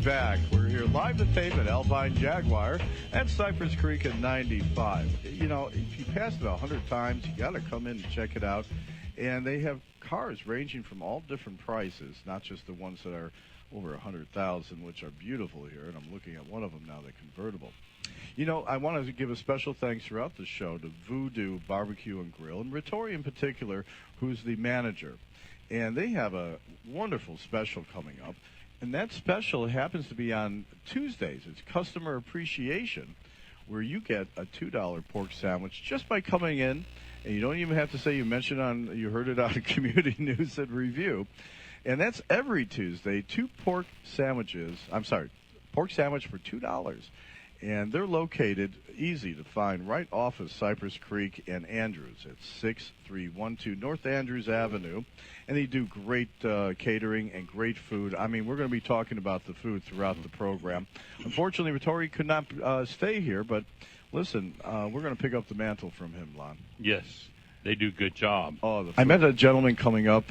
back. We're here live at tape at Alpine Jaguar at Cypress Creek at 95. You know, if you pass it 100 times, you got to come in and check it out. And they have cars ranging from all different prices, not just the ones that are over 100,000, which are beautiful here. And I'm looking at one of them now, the convertible. You know, I wanted to give a special thanks throughout the show to Voodoo Barbecue and Grill, and Ritori in particular, who's the manager. And they have a wonderful special coming up. And that special happens to be on Tuesdays. It's Customer Appreciation, where you get a $2 pork sandwich just by coming in, and you don't even have to say you heard it on Community News and Review. And that's every Tuesday, pork sandwich for $2. And they're located, easy to find, right off of Cypress Creek and Andrews at 6312 North Andrews Avenue. And they do great catering and great food. I mean, we're going to be talking about the food throughout the program. Unfortunately, Vittori could not stay here, but listen, we're going to pick up the mantle from him, Lon. Yes, they do a good job. I met a gentleman coming up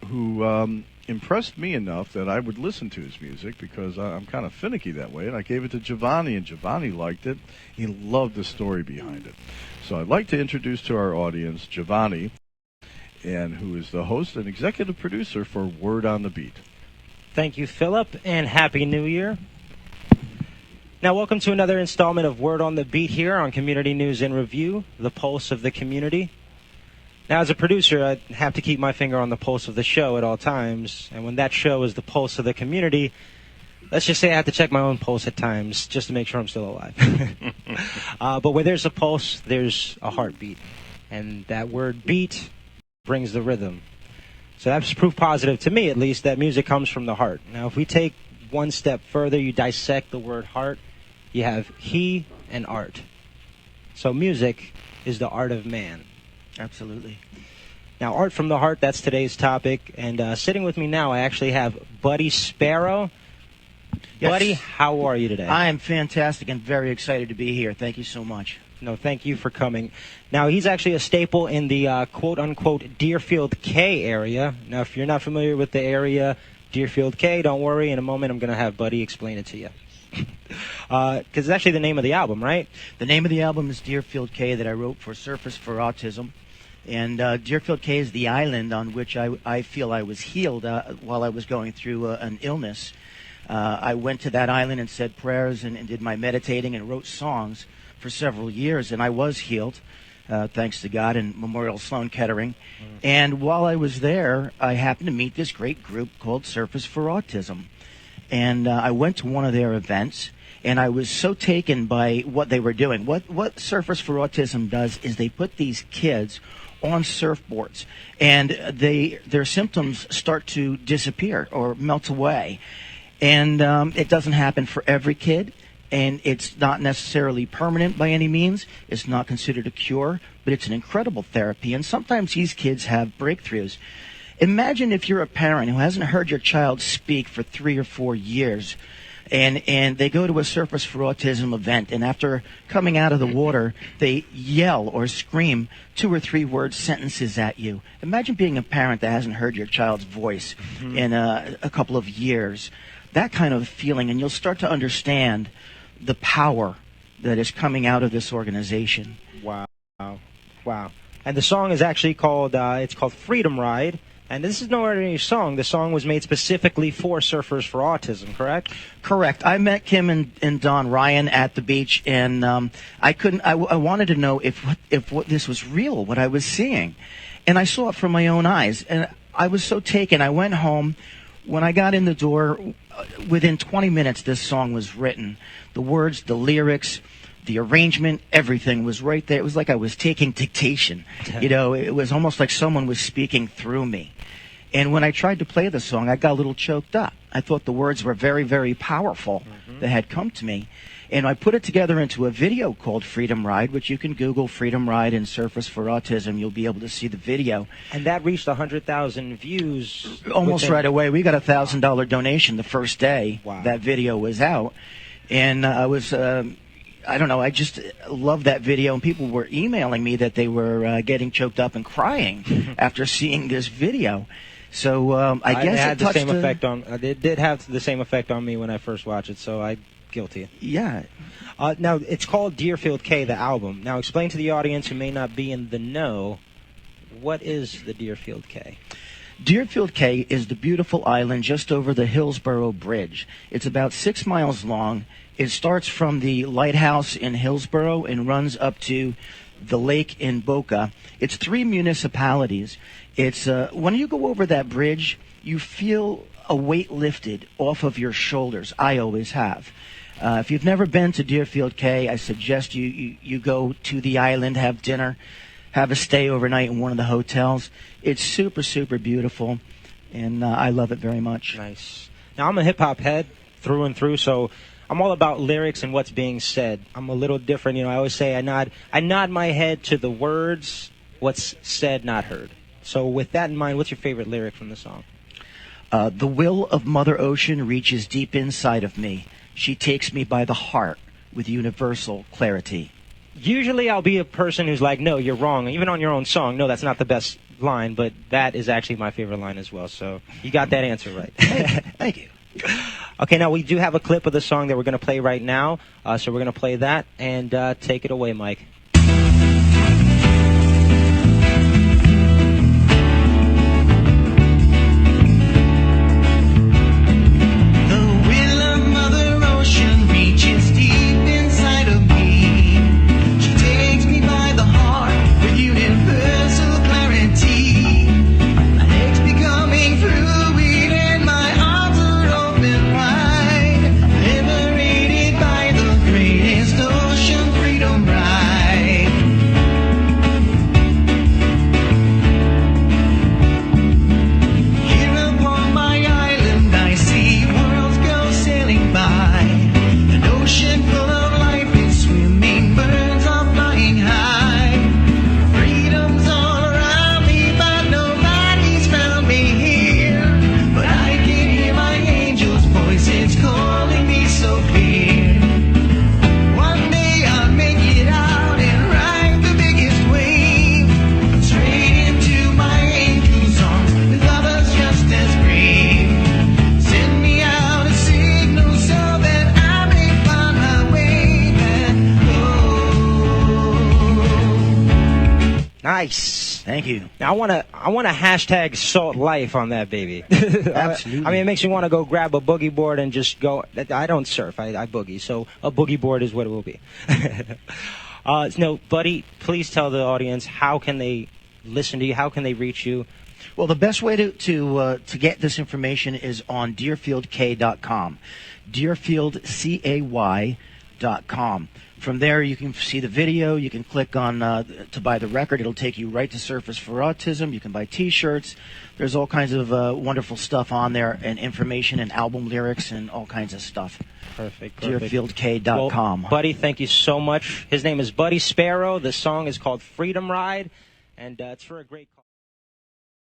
who impressed me enough that I would listen to his music because I'm kind of finicky that way, and I gave it to Giovanni, and Giovanni liked it. He loved the story behind it. So I'd like to introduce to our audience Giovanni, and who is the host and executive producer for Word on the Beat. Thank you, Philip, and Happy New Year. Now, welcome to another installment of Word on the Beat here on Community News and Review, the pulse of the community. Now, as a producer, I have to keep my finger on the pulse of the show at all times, and when that show is the pulse of the community, let's just say I have to check my own pulse at times just to make sure I'm still alive. But where there's a pulse, there's a heartbeat, and that word beat brings the rhythm. So that's proof positive, to me at least, that music comes from the heart. Now, if we take one step further, you dissect the word heart, you have he and art. So music is the art of man. Absolutely. Now, art from the heart, that's today's topic. And sitting with me now, I actually have Buddy Sparrow. Yes. Buddy, how are you today? I am fantastic and very excited to be here. Thank you so much. No, thank you for coming. Now, he's actually a staple in the quote-unquote Deerfield Cay area. Now, if you're not familiar with the area, Deerfield Cay, don't worry. In a moment, I'm going to have Buddy explain it to you. Because it's actually the name of the album, right? The name of the album is Deerfield Cay, that I wrote for Surface for Autism. And Deerfield Cay is the island on which I feel I was healed while I was going through an illness. I went to that island and said prayers and did my meditating and wrote songs for several years, and I was healed, thanks to God and Memorial Sloan Kettering. And while I was there, I happened to meet this great group called Surface for Autism. And I went to one of their events, and I was so taken by what they were doing. What Surface for Autism does is they put these kids on surfboards, and their symptoms start to disappear or melt away. And it doesn't happen for every kid, and it's not necessarily permanent by any means. It's not considered a cure, but it's an incredible therapy, and sometimes these kids have breakthroughs. Imagine if you're a parent who hasn't heard your child speak for 3 or 4 years, and they go to a Surface for Autism event, and after coming out of the water, they yell or scream 2 or 3 word sentences at you. Imagine being a parent that hasn't heard your child's voice in a couple of years. That kind of feeling, and you'll start to understand the power that is coming out of this organization. Wow. And the song is actually called, it's called Freedom Ride. And this is no ordinary song. The song was made specifically for Surfers for Autism, correct? Correct. I met Kim and Don Ryan at the beach, and I wanted to know if what this was real, what I was seeing. And I saw it from my own eyes, and I was so taken. I went home. When I got in the door, within 20 minutes, this song was written. The words, the lyrics, the arrangement, everything was right there. It was like I was taking dictation. You know, it was almost like someone was speaking through me. And when I tried to play the song, I got a little choked up. I thought the words were very, very powerful that had come to me. And I put it together into a video called Freedom Ride, which you can Google Freedom Ride and Surface for Autism. You'll be able to see the video. And that reached 100,000 views. Almost right away. We got a $1,000 donation the first day that video was out. And I was... I don't know, I just love that video, and people were emailing me that they were getting choked up and crying after seeing this video. So I guess it had the touched same effect on. It did have the same effect on me when I first watched it. So I'm guilty. Yeah. Now it's called Deerfield Cay, the album. Now explain to the audience who may not be in the know, what is the Deerfield Cay? Deerfield Cay is the beautiful island just over the Hillsborough Bridge. It's about 6 miles long. It starts from the lighthouse in Hillsborough and runs up to the lake in Boca. It's 3 municipalities. It's when you go over that bridge, you feel a weight lifted off of your shoulders. I always have. If you've never been to Deerfield Cay, I suggest you go to the island, have dinner, have a stay overnight in one of the hotels. It's super, super beautiful, and I love it very much. Nice. Now, I'm a hip-hop head through and through, so I'm all about lyrics and what's being said. I'm a little different. I always say I nod my head to the words, what's said, not heard. So with that in mind, what's your favorite lyric from the song? The will of Mother Ocean reaches deep inside of me. She takes me by the heart with universal clarity. Usually I'll be a person who's like, no, you're wrong. Even on your own song, no, that's not the best line, but that is actually my favorite line as well. So you got that answer right. Thank you. Okay, now we do have a clip of the song that we're going to play right now. So we're going to play that, and take it away, Mike. Nice. Thank you. Now I want to hashtag salt life on that baby. Absolutely. I mean, it makes me want to go grab a boogie board and just go. I don't surf. I boogie. So a boogie board is what it will be. No, buddy, please tell the audience, how can they listen to you? How can they reach you? Well, the best way to get this information is on DeerfieldCay.com. DeerfieldCay.com. From there, you can see the video. You can click on to buy the record. It'll take you right to Surfers for Autism. You can buy T-shirts. There's all kinds of wonderful stuff on there, and information and album lyrics and all kinds of stuff. Perfect. DeerfieldCay.com. Well, buddy, thank you so much. His name is Buddy Sparrow. The song is called Freedom Ride, and it's for a great cause.